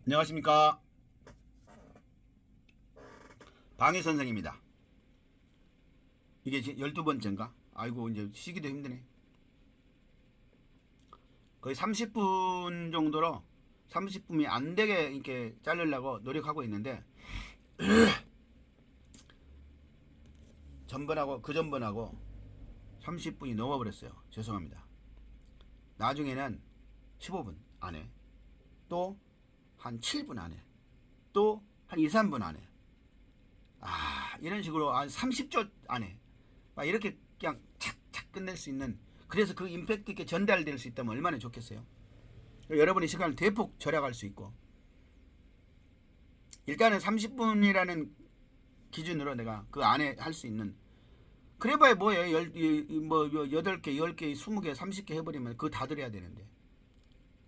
안녕하십니까. 방해 선생입니다. 이게 12번째인가? 아이고 이제 쉬기도 힘드네. 거의 30분 정도로 30분이 안 되게 이렇게 자르려고 노력하고 있는데 전번하고 그 전번하고 30분이 넘어버렸어요. 죄송합니다. 나중에는 15분 안에, 또 한 7분 안에, 또 한 2, 3분 안에, 이런 식으로 한 30초 안에 막 이렇게 그냥 착착 끝낼 수 있는, 그래서 그 임팩트 있게 전달될 수 있다면 얼마나 좋겠어요. 여러분의 시간을 대폭 절약할 수 있고, 일단은 30분이라는 기준으로 내가 그 안에 할 수 있는, 그래봐야 뭐예요. 8개, 10개, 20개, 30개 해버리면 그거 다 들어야 되는데.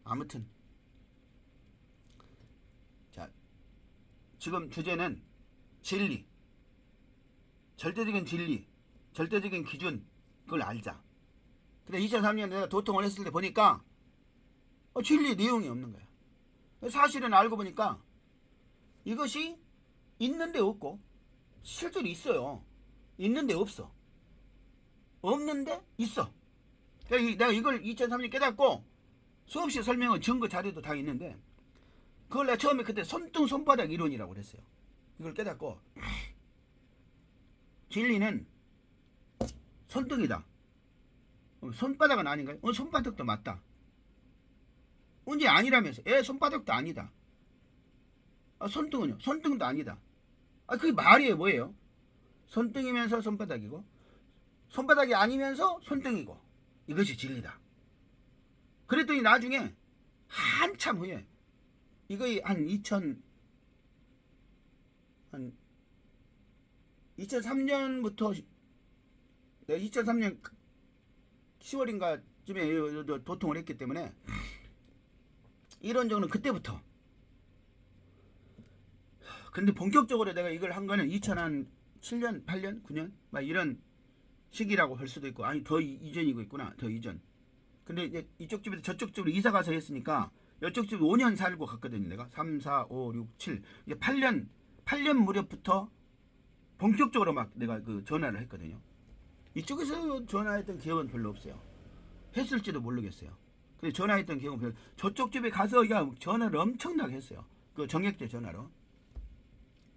아무튼 자, 지금 주제는 진리, 절대적인 진리, 절대적인 기준, 그걸 알자. 근데 2003년에 내가 도통을 했을 때 보니까 진리 내용이 없는 거야. 사실은 알고 보니까 이것이 있는데 없고, 실제로 있어요. 있는데 없어. 없는데 있어. 내가 이걸 2003년 깨닫고 수없이 설명은 증거 자료도 다 있는데, 그걸 내가 처음에 그때 손등 손바닥 이론이라고 그랬어요. 이걸 깨닫고 진리는 손등이다. 손바닥은 아닌가요? 손바닥도 맞다. 언제 아니라면서? 손바닥도 아니다. 손등은요? 손등도 아니다. 그게 말이에요. 뭐예요? 손등이면서 손바닥이고, 손바닥이 아니면서 손등이고, 이것이 진리다. 그랬더니 나중에 한참 후에, 이거의 한 2003년부터, 내가 2003년 10월인가 쯤에 도통을 했기 때문에 이런 정도는 그때부터. 근데 본격적으로 내가 이걸 한 거는 2007년, 8년, 9년 막 이런 시기라고 할 수도 있고, 아니 더 이전이고 있구나. 더 이전. 근데 이제 이쪽 집에서 저쪽 집으로 이사 가서 했으니까 이쪽 집에 5년 살고 갔거든요. 내가 3, 4, 5, 6, 7 이제 8년 무렵부터 본격적으로 막 내가 그 전화를 했거든요. 이쪽에서 전화했던 기억은 별로 없어요. 했을지도 모르겠어요. 근데 전화했던 기억은 별로. 저쪽 집에 가서 전화를 엄청나게 했어요. 그 정액제 전화로.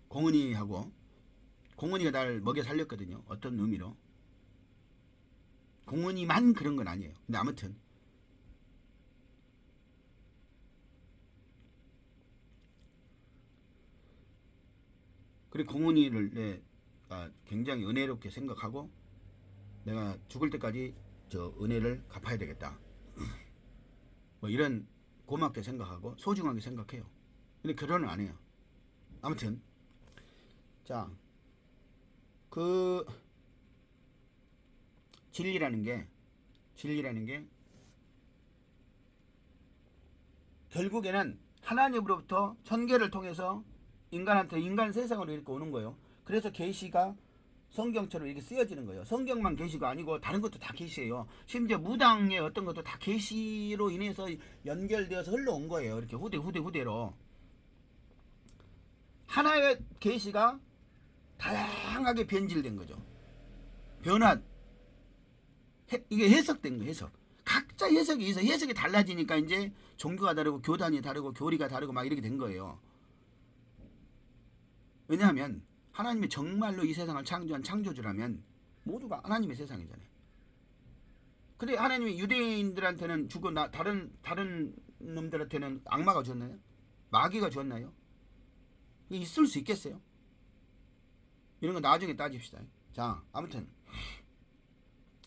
공은이가 날 먹여 살렸거든요. 어떤 의미로. 공은이만 그런 건 아니에요. 근데 아무튼 그리고 공은이를 내가 굉장히 은혜롭게 생각하고, 내가 죽을 때까지 저 은혜를 갚아야 되겠다. 뭐 이런 고맙게 생각하고 소중하게 생각해요. 근데 결혼은 안 해요. 아무튼 자, 그 진리라는 게 결국에는 하나님으로부터 천계를 통해서 인간한테, 인간 세상으로 이렇게 오는 거예요. 그래서 계시가 성경처럼 이렇게 쓰여지는 거예요. 성경만 계시가 아니고 다른 것도 다 계시예요. 심지어 무당의 어떤 것도 다 계시로 인해서 연결되어서 흘러온 거예요. 이렇게 후대로 하나의 계시가 다양하게 변질된 거죠. 이게 해석된 거예요. 해석. 각자 해석이 있어. 해석이 달라지니까 이제 종교가 다르고 교단이 다르고 교리가 다르고 막 이렇게 된 거예요. 왜냐하면 하나님이 정말로 이 세상을 창조한 창조주라면 모두가 하나님의 세상이잖아요. 근데 하나님이 유대인들한테는 주고 다른 놈들한테는 악마가 줬나요? 마귀가 줬나요? 있을 수 있겠어요? 이런 거 나중에 따집시다. 자, 아무튼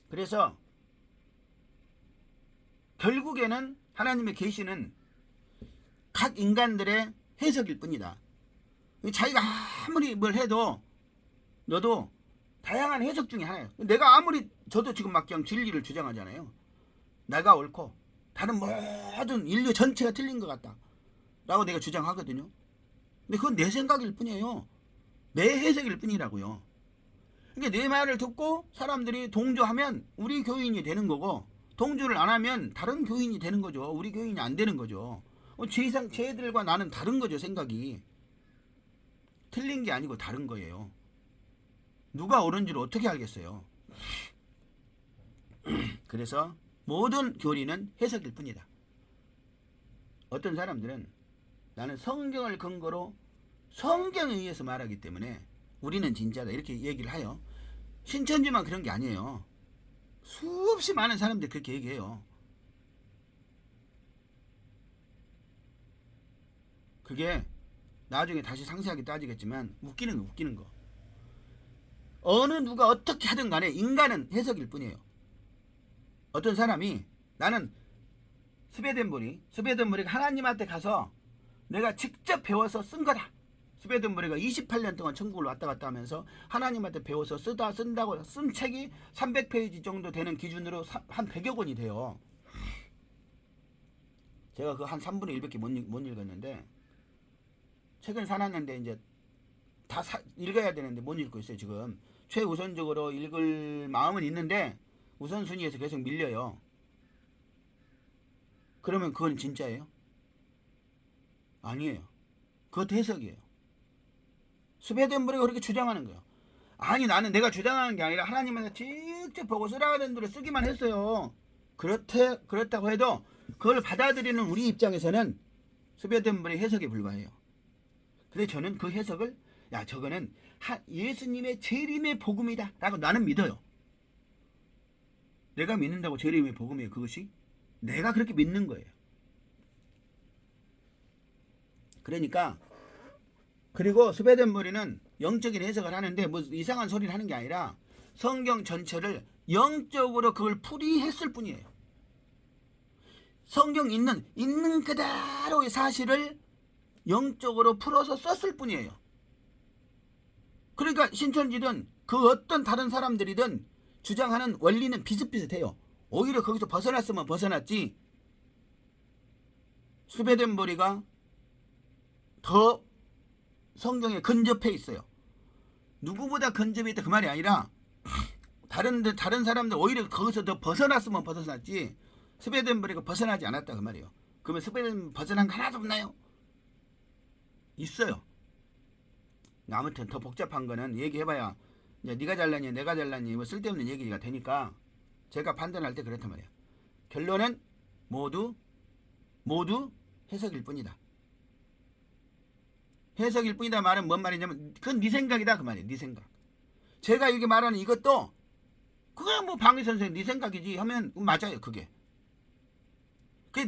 그래서 결국에는 하나님의 계시는 각 인간들의 해석일 뿐이다. 자기가 아무리 뭘 해도 너도 다양한 해석 중에 하나예요. 내가 아무리, 저도 지금 막 그냥 진리를 주장하잖아요. 내가 옳고 다른 모든 인류 전체가 틀린 것 같다 라고 내가 주장하거든요. 근데 그건 내 생각일 뿐이에요. 내 해석일 뿐이라고요. 그러니까 내 말을 듣고 사람들이 동조하면 우리 교인이 되는 거고, 동조를 안 하면 다른 교인이 되는 거죠. 우리 교인이 안 되는 거죠. 쟤들과 나는 다른 거죠. 생각이 틀린 게 아니고 다른 거예요. 누가 옳은지를 어떻게 알겠어요. 그래서 모든 교리는 해석일 뿐이다. 어떤 사람들은 나는 성경을 근거로 성경에 의해서 말하기 때문에 우리는 진짜다 이렇게 얘기를 해요. 신천지만 그런 게 아니에요. 수없이 많은 사람들이 그렇게 얘기해요. 그게 나중에 다시 상세하게 따지겠지만 웃기는 거. 어느 누가 어떻게 하든 간에 인간은 해석일 뿐이에요. 어떤 사람이 나는 스베덴보리가 하나님한테 가서 내가 직접 배워서 쓴 거다. 스베덴보리가 28년 동안 천국을 왔다 갔다 하면서 하나님한테 배워서 쓴다고 쓴 책이 300페이지 정도 되는 기준으로 한 100여 권이 돼요. 제가 그 한 3분의 1밖에 못 읽었는데 책은 사놨는데 이제 다 읽어야 되는데 못 읽고 있어요. 지금 최우선적으로 읽을 마음은 있는데 우선순위에서 계속 밀려요. 그러면 그건 진짜예요? 아니에요. 그것도 해석이에요. 스베덴보리가 그렇게 주장하는 거예요. 아니 나는 내가 주장하는 게 아니라 하나님한테 직접 보고 쓰라는 대로 쓰기만 했어요. 그렇다고 해도 그걸 받아들이는 우리 입장에서는 스베덴보리 해석에 불과해요. 근데 저는 그 해석을 저거는 예수님의 재림의 복음이다 라고 나는 믿어요. 내가 믿는다고 재림의 복음이에요. 그것이 내가 그렇게 믿는 거예요. 그러니까 그리고 스베덴보리는 영적인 해석을 하는데 뭐 이상한 소리를 하는 게 아니라 성경 전체를 영적으로 그걸 풀이했을 뿐이에요. 성경 있는 그대로의 사실을 영적으로 풀어서 썼을 뿐이에요. 그러니까 신천지든 그 어떤 다른 사람들이든 주장하는 원리는 비슷비슷해요. 오히려 거기서 벗어났으면 벗어났지 스베덴보리가 더 성경에 근접해 있어요. 누구보다 근접해 있다 그 말이 아니라 다른 사람들 오히려 거기서 더 벗어났으면 벗어났지 스베덴보리가 벗어나지 않았다 그 말이에요. 그러면 스베덴 벗어난 거 하나도 없나요? 있어요. 아무튼 더 복잡한 거는 얘기해봐야 네가 잘났니 내가 잘났니 뭐 쓸데없는 얘기가 되니까 제가 판단할 때 그렇단 말이에요. 결론은 모두 해석일 뿐이다. 해석일 뿐이다 말은 뭔 말이냐면 그건 네 생각이다 그 말이에요. 네 생각. 제가 이렇게 말하는 이것도 그냥 뭐 방위 선생님 네 생각이지 하면 맞아요. 그게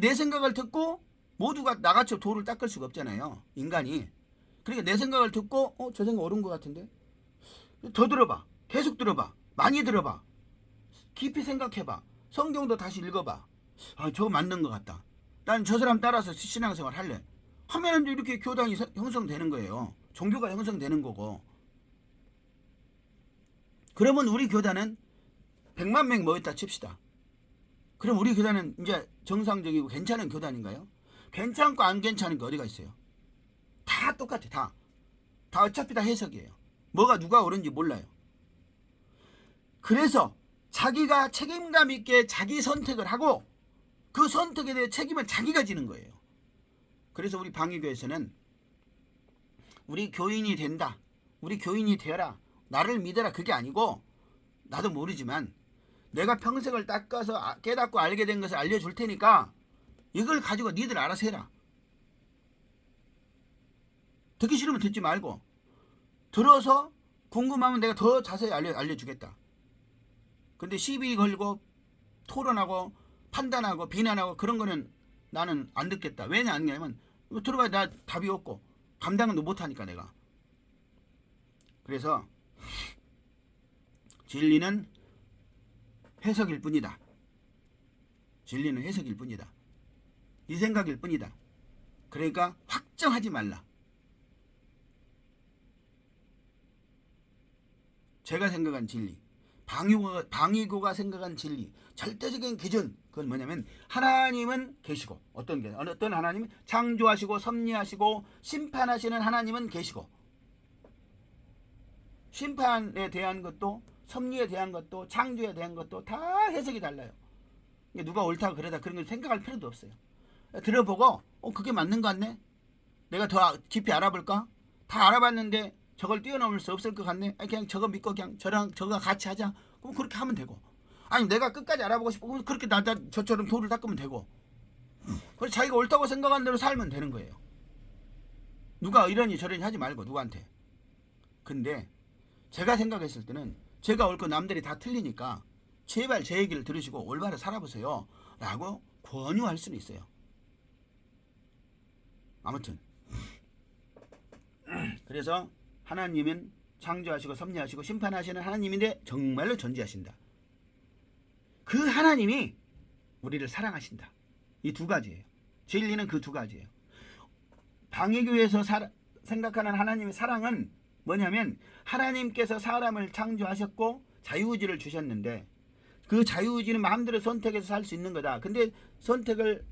내 생각을 듣고 모두가 나같이 돌을 닦을 수가 없잖아요. 인간이. 그러니까 내 생각을 듣고 저 생각 옳은 것 같은데 더 들어봐. 계속 들어봐. 많이 들어봐. 깊이 생각해봐. 성경도 다시 읽어봐. 저거 맞는 것 같다. 난 저 사람 따라서 신앙생활 할래. 하면 이렇게 교단이 형성되는 거예요. 종교가 형성되는 거고. 그러면 우리 교단은 100만 명 모였다 칩시다. 그럼 우리 교단은 이제 정상적이고 괜찮은 교단인가요? 괜찮고 안 괜찮은 게 어디가 있어요? 다 똑같아. 다 어차피 다 해석이에요. 뭐가 누가 옳은지 몰라요. 그래서 자기가 책임감 있게 자기 선택을 하고 그 선택에 대해 책임은 자기가 지는 거예요. 그래서 우리 방위교에서는 우리 교인이 된다. 우리 교인이 되어라. 나를 믿어라. 그게 아니고 나도 모르지만 내가 평생을 닦아서 깨닫고 알게 된 것을 알려줄 테니까 이걸 가지고 니들 알아서 해라. 듣기 싫으면 듣지 말고 들어서 궁금하면 내가 더 자세히 알려주겠다. 근데 시비 걸고 토론하고 판단하고 비난하고 그런 거는 나는 안 듣겠다. 왜냐 안 하냐면 들어봐야 나 답이 없고 감당은 못하니까 내가. 그래서 진리는 해석일 뿐이다. 진리는 해석일 뿐이다. 네 생각일 뿐이다. 그러니까 확정하지 말라. 제가 생각한 진리, 방위고가 생각한 진리, 절대적인 기준, 그건 뭐냐면 하나님은 계시고 어떤 하나님은 창조하시고 섭리하시고 심판하시는 하나님은 계시고 심판에 대한 것도 섭리에 대한 것도 창조에 대한 것도 다 해석이 달라요. 누가 옳다 그러다 그런 걸 생각할 필요도 없어요. 들어보고 그게 맞는 것 같네. 내가 더 깊이 알아볼까? 다 알아봤는데 저걸 뛰어넘을 수 없을 것 같네. 아니, 그냥 저거 믿고 그냥 저랑 저거 같이 하자. 그럼 그렇게 하면 되고. 아니 내가 끝까지 알아보고 싶고 그럼 그렇게 나 저처럼 돌을 닦으면 되고. 그래서 자기가 옳다고 생각한 대로 살면 되는 거예요. 누가 이러니 저러니 하지 말고 누구한테. 근데 제가 생각했을 때는 제가 옳고 남들이 다 틀리니까 제발 제 얘기를 들으시고 올바로 살아보세요 라고 권유할 수는 있어요. 아무튼 그래서 하나님은 창조하시고 섭리하시고 심판하시는 하나님인데 정말로 존재하신다. 그 하나님이 우리를 사랑하신다. 이 두 가지예요. 진리는 그 두 가지예요. 방해교에서 생각하는 하나님의 사랑은 뭐냐면 하나님께서 사람을 창조하셨고 자유의지를 주셨는데 그 자유의지는 마음대로 선택해서 살 수 있는 거다. 근데 선택을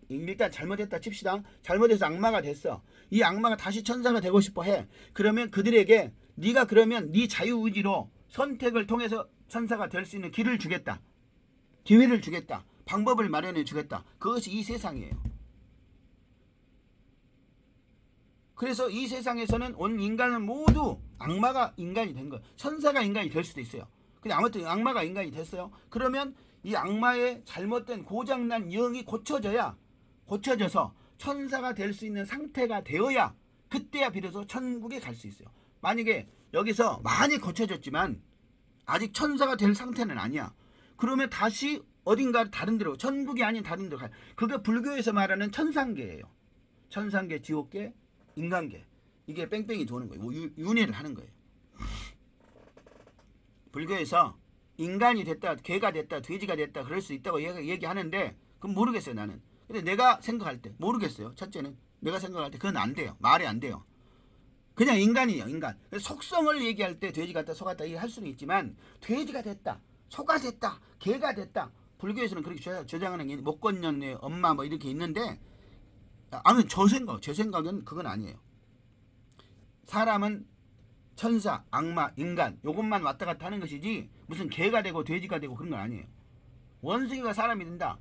일단 잘못했다 칩시다. 잘못해서 악마가 됐어. 이 악마가 다시 천사가 되고 싶어 해. 그러면 그들에게 네가 그러면 네 자유의지로 선택을 통해서 천사가 될 수 있는 길을 주겠다. 기회를 주겠다. 방법을 마련해 주겠다. 그것이 이 세상이에요. 그래서 이 세상에서는 온 인간은 모두 악마가 인간이 된 거예요. 천사가 인간이 될 수도 있어요. 근데 아무튼 악마가 인간이 됐어요. 그러면 이 악마의 잘못된 고장난 영이 고쳐져서 천사가 될 수 있는 상태가 되어야 그때야 비로소 천국에 갈 수 있어요. 만약에 여기서 많이 고쳐졌지만 아직 천사가 될 상태는 아니야. 그러면 다시 어딘가 다른 데로 천국이 아닌 다른 데로 가요. 그게 불교에서 말하는 천상계예요. 천상계, 지옥계, 인간계. 이게 뺑뺑이 도는 거예요. 윤회를 하는 거예요. 불교에서 인간이 됐다, 개가 됐다, 돼지가 됐다 그럴 수 있다고 얘기하는데 그건 모르겠어요 나는. 근데 내가 생각할 때 모르겠어요. 첫째는 내가 생각할 때 그건 안 돼요. 말이 안 돼요. 그냥 인간이에요. 인간. 속성을 얘기할 때 돼지 같다, 소 같다 할 수는 있지만 돼지가 됐다, 소가 됐다, 개가 됐다. 불교에서는 그렇게 주장하는 게 목건년의 엄마 뭐 이렇게 있는데 아무튼 제 생각은 그건 아니에요. 사람은 천사, 악마, 인간 요것만 왔다 갔다 하는 것이지 무슨 개가 되고 돼지가 되고 그런 건 아니에요. 원숭이가 사람이 된다.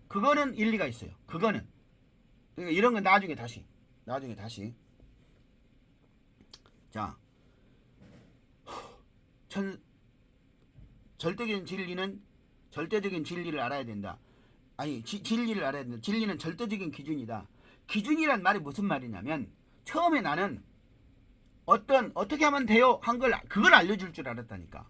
그거는 일리가 있어요. 그거는. 그러니까 이런 건 나중에 다시. 자, 절대적인 진리를 알아야 된다. 아니 진리를 알아야 된다. 진리는 절대적인 기준이다. 기준이란 말이 무슨 말이냐면 처음에 나는 어떻게 하면 돼요 한 그걸 알려줄 줄 알았다니까.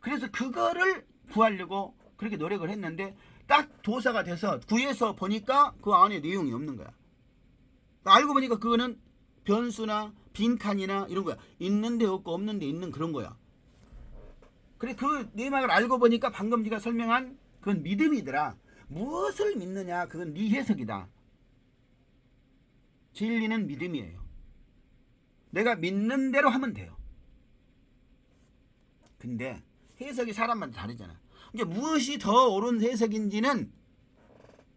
그래서 그거를 구하려고 그렇게 노력을 했는데 딱 도사가 돼서 구해서 보니까 그 안에 내용이 없는 거야. 알고 보니까 그거는 변수나 빈칸이나 이런 거야. 있는데 없고 없는데 있는 그런 거야. 그래 그 내막을 알고 보니까 방금 네가 설명한 그건 믿음이더라. 무엇을 믿느냐 그건 네 해석이다. 진리는 믿음이에요. 내가 믿는 대로 하면 돼요. 근데 해석이 사람마다 다르잖아. 이제 무엇이 더 옳은 해석인지는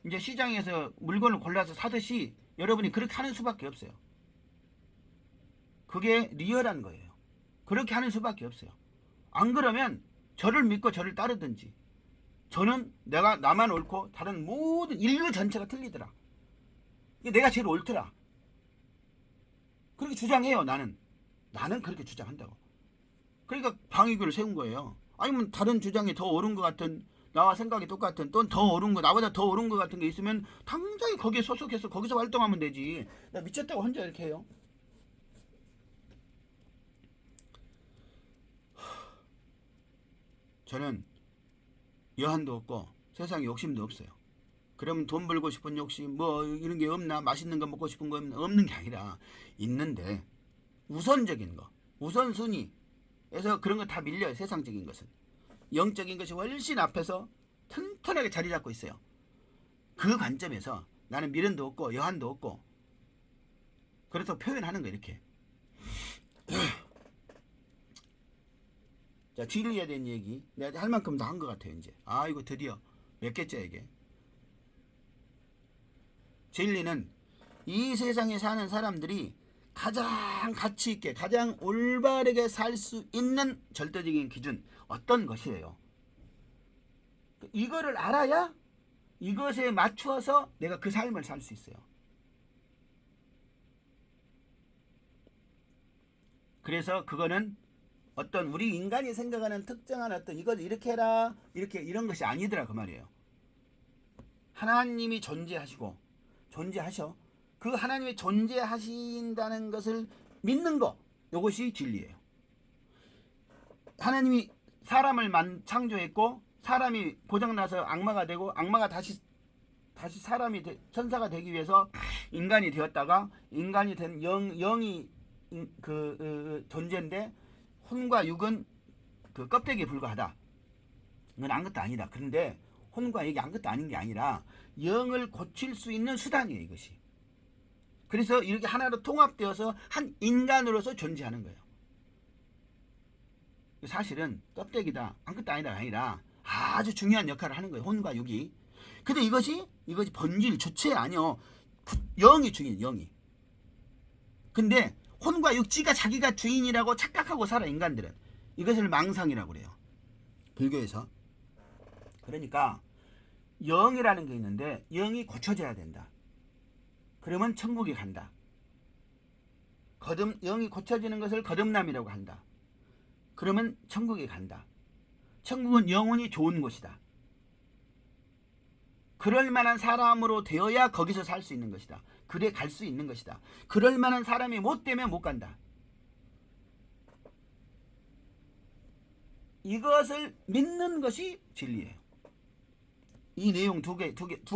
이제 시장에서 물건을 골라서 사듯이 여러분이 그렇게 하는 수밖에 없어요. 그게 리얼한 거예요. 그렇게 하는 수밖에 없어요. 안 그러면 저를 믿고 저를 따르든지 저는 나만 옳고 다른 모든 인류 전체가 틀리더라. 내가 제일 옳더라. 그렇게 주장해요. 나는 그렇게 주장한다고. 그러니까 방위교를 세운 거예요. 아니면 다른 주장이 더 옳은 것 같은 나와 생각이 똑같은 또 더 옳은 거 나보다 더 옳은 것 같은 게 있으면 당장에 거기에 소속해서 거기서 활동하면 되지. 나 미쳤다고 혼자 이렇게 해요. 저는 여한도 없고 세상에 욕심도 없어요. 그러면 돈 벌고 싶은 욕심 뭐 이런 게 없나 맛있는 거 먹고 싶은 거 없는 게 아니라 있는데 우선적인 거 우선순위에서 그런 거 다 밀려요. 세상적인 것은 영적인 것이 훨씬 앞에서 튼튼하게 자리 잡고 있어요. 그 관점에서 나는 미련도 없고 여한도 없고 그래서 표현하는 거 이렇게. 자, 진리에 대한 얘기 내가 할 만큼 다 한 것 같아요. 이제 이거 드디어 몇 개째 이게. 진리는 이 세상에 사는 사람들이 가장 가치 있게 가장 올바르게 살 수 있는 절대적인 기준 어떤 것이에요. 이거를 알아야 이것에 맞추어서 내가 그 삶을 살 수 있어요. 그래서 그거는 어떤 우리 인간이 생각하는 특정한 어떤 이걸 이렇게 해라 이렇게 이런 것이 아니더라 그 말이에요. 하나님이 존재하셔. 그 하나님이 존재하신다는 것을 믿는 거, 이것이 진리예요. 하나님이 사람을 창조했고 사람이 고장나서 악마가 되고 악마가 다시 사람이 천사가 되기 위해서 인간이 되었다가 인간이 된 영이 존재인데 혼과 육은 그 껍데기에 불과하다. 이건 아무것도 아니다. 그런데 혼과 육이 아무것도 아닌 게 아니라 영을 고칠 수 있는 수단이에요, 이것이. 그래서 이렇게 하나로 통합되어서 한 인간으로서 존재하는 거예요. 사실은 껍데기다, 아무것도 아니라 아주 중요한 역할을 하는 거예요, 혼과 육이. 근데 이것이 본질 주체 아니요. 영이 주인, 영이. 근데 혼과 육지가 자기가 주인이라고 착각하고 살아, 인간들은. 이것을 망상이라고 그래요, 불교에서. 그러니까 영이라는 게 있는데 영이 고쳐져야 된다. 그러면 천국에 간다. 영이 고쳐지는 것을 거듭남이라고 한다. 그러면 천국에 간다. 천국은 영혼이 좋은 곳이다. 그럴 만한 사람으로 되어야 거기서 살 수 있는 것이다. 그래 갈 수 있는 것이다. 그럴 만한 사람이 못 되면 못 간다. 이것을 믿는 것이 진리예요. 이 내용 두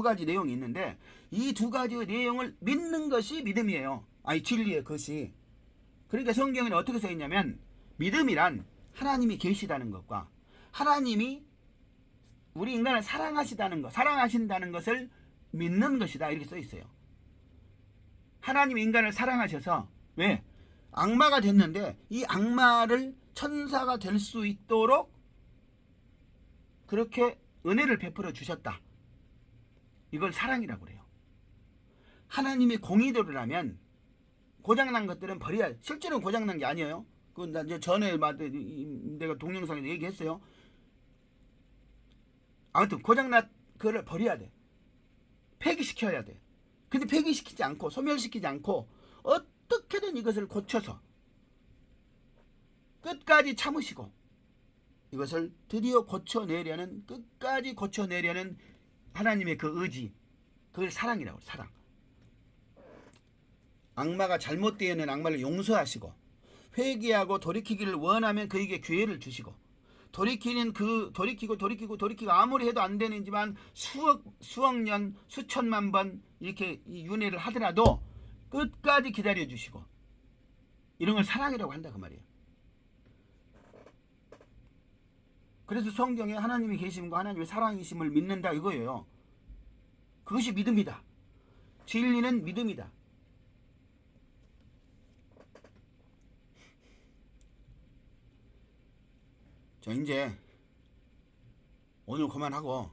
가지 내용이 있는데 이 두 가지의 내용을 믿는 것이 믿음이에요. 아니 진리의 것이. 그러니까 성경에는 어떻게 써 있냐면 믿음이란 하나님이 계시다는 것과 하나님이 우리 인간을 사랑하신다는 것을 믿는 것이다, 이렇게 써 있어요. 하나님이 인간을 사랑하셔서 왜? 악마가 됐는데 이 악마를 천사가 될 수 있도록 그렇게 은혜를 베풀어 주셨다. 이걸 사랑이라고 그래요. 하나님이 공의대로라면 고장난 것들은 버려야 돼. 실제로는 고장난 게 아니에요. 그건 나 이제 전에 내가 동영상에서 얘기했어요. 아무튼 고장난 그걸 버려야 돼. 폐기시켜야 돼. 근데 폐기시키지 않고 소멸시키지 않고 어떻게든 이것을 고쳐서 끝까지 참으시고 이것을 드디어 끝까지 고쳐내려는 하나님의 그 의지, 그걸 사랑이라고, 사랑. 악마가 잘못되어 악마를 용서하시고 회개하고 돌이키기를 원하면 그에게 기회를 주시고 돌이키고 아무리 해도 안 되는지만 수억 년 수천만 번 이렇게 윤회를 하더라도 끝까지 기다려 주시고 이런 걸 사랑이라고 한다 그 말이에요. 그래서 성경에 하나님이 계심과 하나님의 사랑이심을 믿는다 이거예요. 그것이 믿음이다. 진리는 믿음이다. 자, 이제 오늘 그만하고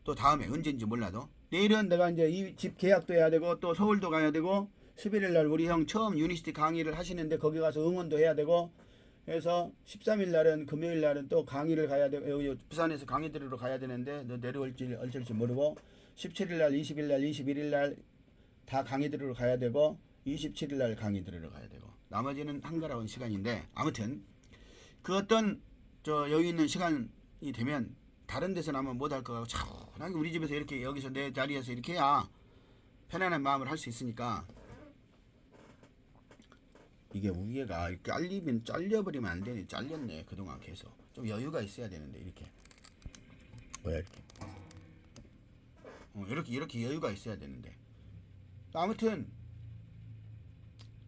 또 다음에 언제인지 몰라도 내일은 내가 이제 이 집 계약도 해야 되고 또 서울도 가야 되고 11일 날 우리 형 처음 유니시티 강의를 하시는데 거기 가서 응원도 해야 되고 해서 13일 날은 금요일 날은 또 강의를 가야 되고 여기 부산에서 강의 들으러 가야 되는데 내려올지 어쩔지 모르고 17일 날 20일 날 21일 날 다 강의 들으러 가야 되고 27일 날 강의 들으러 가야 되고 나머지는 한가로운 시간인데 아무튼 그 어떤 여유 있는 시간이 되면 다른 데서는 아마 못할 거 같고 차분하게 우리 집에서 이렇게 여기서 내 자리에서 이렇게 해야 편안한 마음을 할 수 있으니까 이게 위에가 이렇게 잘려버리면 안 되네. 잘렸네 그동안 계속. 좀 여유가 있어야 되는데 이렇게 뭐야 이렇게 여유가 있어야 되는데 아무튼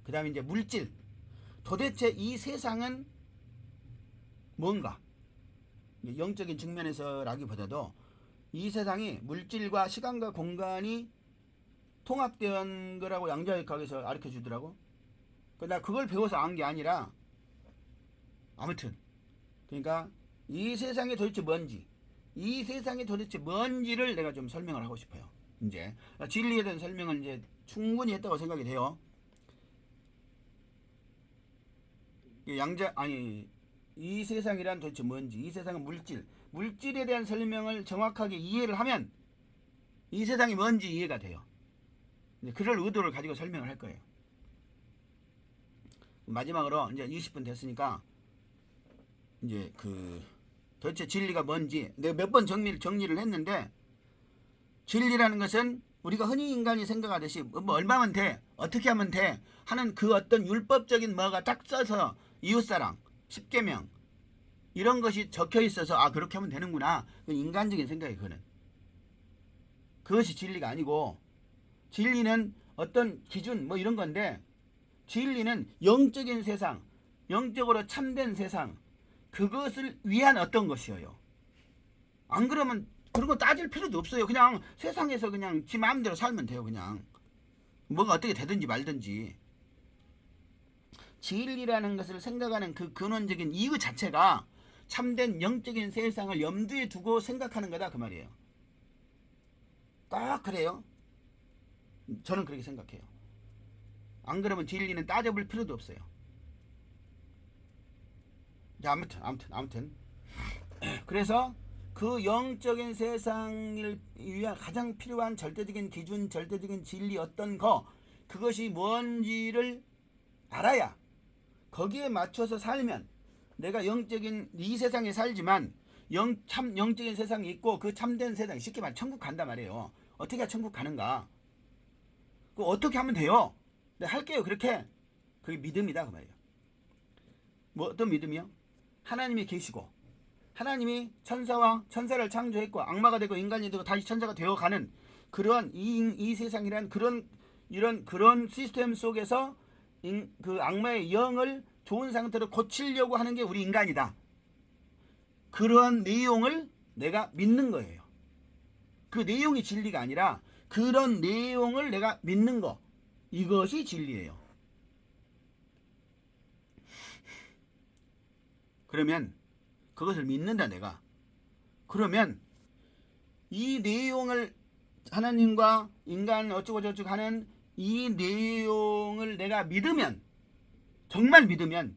그 다음에 이제 물질 도대체 이 세상은 뭔가 영적인 측면에서라기보다도 이 세상이 물질과 시간과 공간이 통합된 거라고 양자역학에서 가르쳐 주더라고. 나 그걸 배워서 안 게 아니라 아무튼 그러니까 이 세상이 도대체 뭔지를 내가 좀 설명을 하고 싶어요. 이제 진리에 대한 설명을 이제 충분히 했다고 생각이 돼요. 이 세상이란 도대체 뭔지, 이 세상은 물질, 물질에 대한 설명을 정확하게 이해를 하면 이 세상이 뭔지 이해가 돼요. 그럴 의도를 가지고 설명을 할 거예요. 마지막으로 이제 20분 됐으니까 이제 도대체 진리가 뭔지 내가 몇 번 정리를 했는데, 진리라는 것은 우리가 흔히 인간이 생각하듯이 뭐 얼마면 돼, 어떻게 하면 돼 하는 그 어떤 율법적인 뭐가 딱 써서 이웃사랑, 십계명 이런 것이 적혀 있어서 아 그렇게 하면 되는구나, 인간적인 생각이 그거는. 그것이 진리가 아니고, 진리는 어떤 기준 뭐 이런 건데, 진리는 영적인 세상, 영적으로 참된 세상, 그것을 위한 어떤 것이에요. 안 그러면 그런 거 따질 필요도 없어요. 그냥 세상에서 그냥 지 마음대로 살면 돼요. 그냥 뭐가 어떻게 되든지 말든지. 진리라는 것을 생각하는 그 근원적인 이유 자체가 참된 영적인 세상을 염두에 두고 생각하는 거다 그 말이에요. 딱 그래요. 저는 그렇게 생각해요. 안 그러면 진리는 따져볼 필요도 없어요. 자, 아무튼 그래서 그 영적인 세상을 위한 가장 필요한 절대적인 기준, 절대적인 진리 어떤 거, 그것이 뭔지를 알아야 거기에 맞춰서 살면, 내가 영적인 이 세상에 살지만 영적인 세상이 있고 그 참된 세상, 쉽게 말해 천국 간단 말이에요. 어떻게 해야 천국 가는가? 그 어떻게 하면 돼요? 네, 할게요. 그렇게. 그게 믿음이다 그 말이에요. 뭐 어떤 믿음이요? 하나님이 계시고, 하나님이 천사를 창조했고 악마가 되고 인간이 되고 다시 천사가 되어가는 그런 이 세상이란 그런 시스템 속에서 그 악마의 영을 좋은 상태로 고치려고 하는 게 우리 인간이다. 그런 내용을 내가 믿는 거예요. 그 내용이 진리가 아니라 그런 내용을 내가 믿는 거, 이것이 진리예요. 그러면 그것을 믿는다 내가. 그러면 이 내용을, 하나님과 인간 어쩌고 저쩌고 하는 이 내용을 내가 믿으면, 정말 믿으면,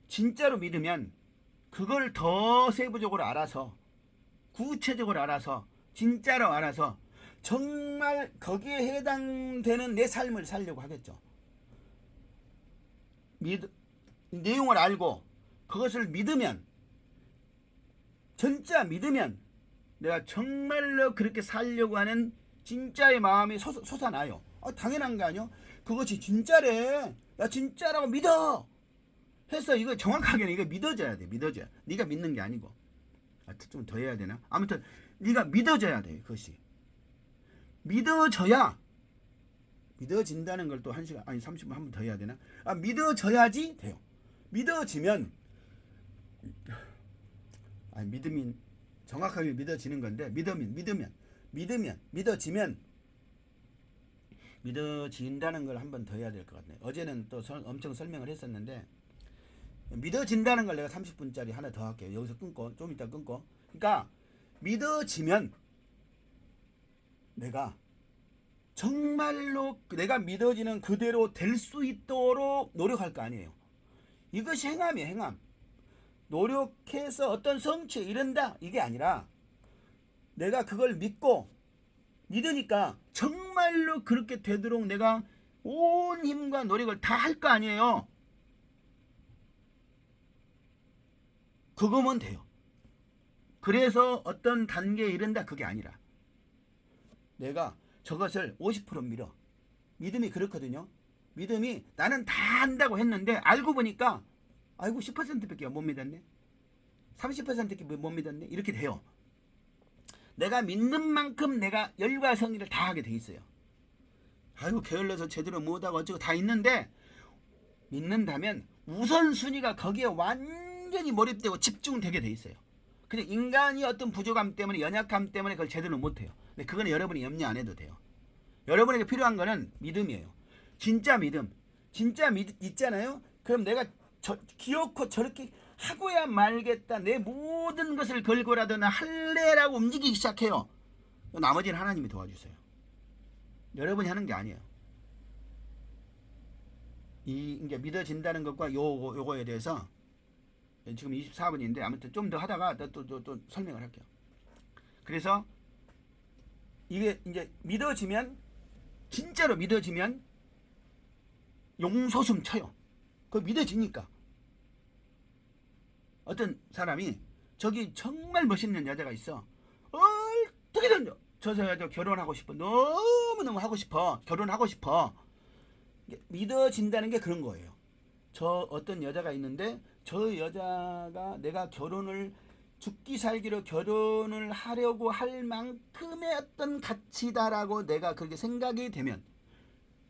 진짜로 믿으면 그걸 더 세부적으로 알아서, 구체적으로 알아서, 진짜로 알아서 정말 거기에 해당되는 내 삶을 살려고 하겠죠. 내용을 알고 그것을 믿으면, 진짜 믿으면 내가 정말로 그렇게 살려고 하는 진짜의 마음이 솟아나요. 당연한 거 아니요? 그것이 진짜래, 나 진짜라고 믿어 해서, 이거 정확하게는 이거 믿어져야 돼. 믿어져야. 네가 믿는 게 아니고. 좀 더 해야 되나? 아무튼 네가 믿어져야 돼. 그것이 믿어져야, 믿어진다는 걸 또 1시간 아니 30분 한 번 더 해야 되나? 믿어져야지 돼요. 믿어지면, 믿음이 정확하게 믿어지는 건데, 믿어진다는 걸 한 번 더 해야 될 것 같네. 어제는 또 엄청 설명을 했었는데, 믿어진다는 걸 내가 30분짜리 하나 더 할게요. 여기서 끊고, 좀 이따 끊고. 그러니까 믿어지면 내가 정말로 내가 믿어지는 그대로 될 수 있도록 노력할 거 아니에요. 이것이 행함이에요. 행함. 노력해서 어떤 성취에 이른다 이게 아니라, 내가 그걸 믿으니까 정말로 그렇게 되도록 내가 온 힘과 노력을 다 할 거 아니에요. 그거면 돼요. 그래서 어떤 단계에 이른다 그게 아니라, 내가 저것을 50% 믿어. 믿음이 그렇거든요. 믿음이 나는 다 안다고 했는데 알고 보니까 10%밖에 못 믿었네, 30%밖에 못 믿었네, 이렇게 돼요. 내가 믿는 만큼 내가 열과 성의를 다 하게 돼 있어요. 게을러서 제대로 못하고 어쩌고 다 있는데, 믿는다면 우선순위가 거기에 완전히 몰입되고 집중되게 돼 있어요. 근데 인간이 어떤 부족함 때문에, 연약함 때문에 그걸 제대로 못해요. 근데 그거는 여러분이 염려 안 해도 돼요. 여러분에게 필요한 거는 믿음이에요. 진짜 믿음. 있잖아요. 그럼 내가 기어코 저렇게 하고야 말겠다, 내 모든 것을 걸고라도 나 할래라고 움직이기 시작해요. 나머지는 하나님이 도와주세요. 여러분이 하는 게 아니에요. 이제 믿어진다는 것과 요거에 대해서 지금 24분인데 아무튼 좀 더 하다가 또 설명을 할게요. 그래서 이게 이제 믿어지면, 진짜로 믿어지면 용소숨 쳐요. 그거 믿어지니까. 어떤 사람이 저기 정말 멋있는 여자가 있어. 어떻게든 저 여자 결혼하고 싶어. 너무너무 하고 싶어. 결혼하고 싶어. 믿어진다는 게 그런 거예요. 저 어떤 여자가 있는데 저 여자가 내가 결혼을 죽기 살기로 결혼을 하려고 할 만큼의 어떤 가치다라고 내가 그렇게 생각이 되면,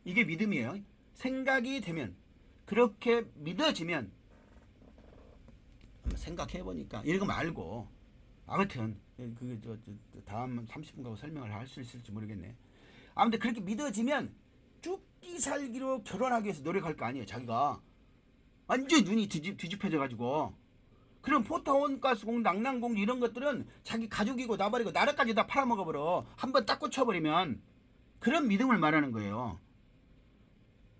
이게 믿음이에요. 생각이 되면, 그렇게 믿어지면, 한번 생각해 보니까 이런 거 말고 아무튼 그게 저 다음 30분 가고 설명을 할 수 있을지 모르겠네. 아무튼 그렇게 믿어지면 죽기 살기로 결혼하기 위해서 노력할 거 아니에요. 자기가 완전히 눈이 뒤집혀져 가지고. 그럼 포타원가스공, 낙랑공주 이런 것들은 자기 가족이고 나발이고 나라까지 다 팔아먹어버려. 한번 딱 꽂혀버리면. 그런 믿음을 말하는 거예요.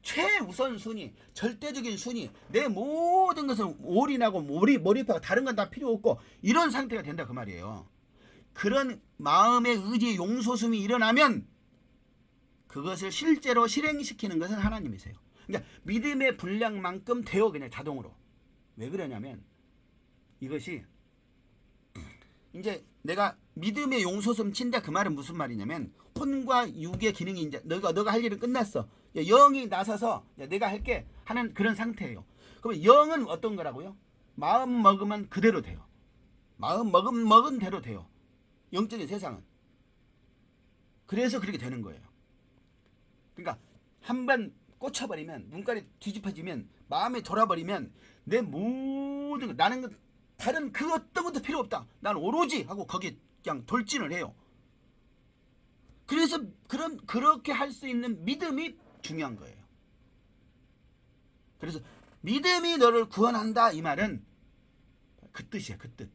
최우선 순위, 절대적인 순위, 내 모든 것을 올인하고 몰입하고 다른 건 다 필요 없고 이런 상태가 된다 그 말이에요. 그런 마음의 의지의 용소숨이 일어나면 그것을 실제로 실행시키는 것은 하나님이세요. 그러니까 믿음의 분량만큼 돼요. 그냥 자동으로. 왜 그러냐면 이것이 이제 내가 믿음의 용소숨 친다 그 말은 무슨 말이냐면, 혼과 육의 기능이 이제 너가 할 일은 끝났어. 영이 나서서 내가 할게 하는 그런 상태예요. 그러면 영은 어떤 거라고요? 마음 먹으면 그대로 돼요. 마음 먹은 대로 돼요. 영적인 세상은. 그래서 그렇게 되는 거예요. 그러니까 한번 꽂혀버리면, 눈깔이 뒤집어지면, 마음이 돌아버리면 내 모든 거, 나는 다른 그 어떤 것도 필요 없다. 난 오로지 하고 거기 그냥 돌진을 해요. 그래서 그렇게 할 수 있는 믿음이 중요한 거예요. 그래서 믿음이 너를 구원한다 이 말은 그 뜻이야. 그 뜻.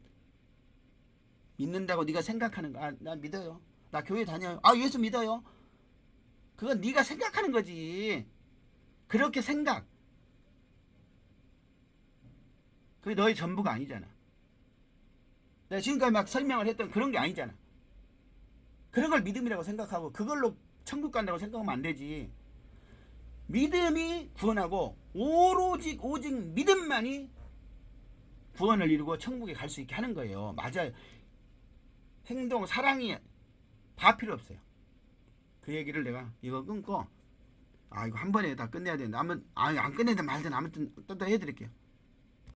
믿는다고 네가 생각하는 거. 나 믿어요. 나 교회 다녀요. 예수 믿어요. 그건 네가 생각하는 거지. 그렇게 생각. 그게 너의 전부가 아니잖아. 내가 지금까지 막 설명을 했던 그런 게 아니잖아. 그런 걸 믿음이라고 생각하고 그걸로 천국 간다고 생각하면 안 되지. 믿음이 구원하고 오직 믿음만이 구원을 이루고 천국에 갈 수 있게 하는 거예요. 맞아요. 행동, 사랑이 다 필요 없어요. 그 얘기를 내가 이거 끊고 이거 한 번에 다 끝내야 되는데 안 끝내든 말든 아무튼 또 해드릴게요.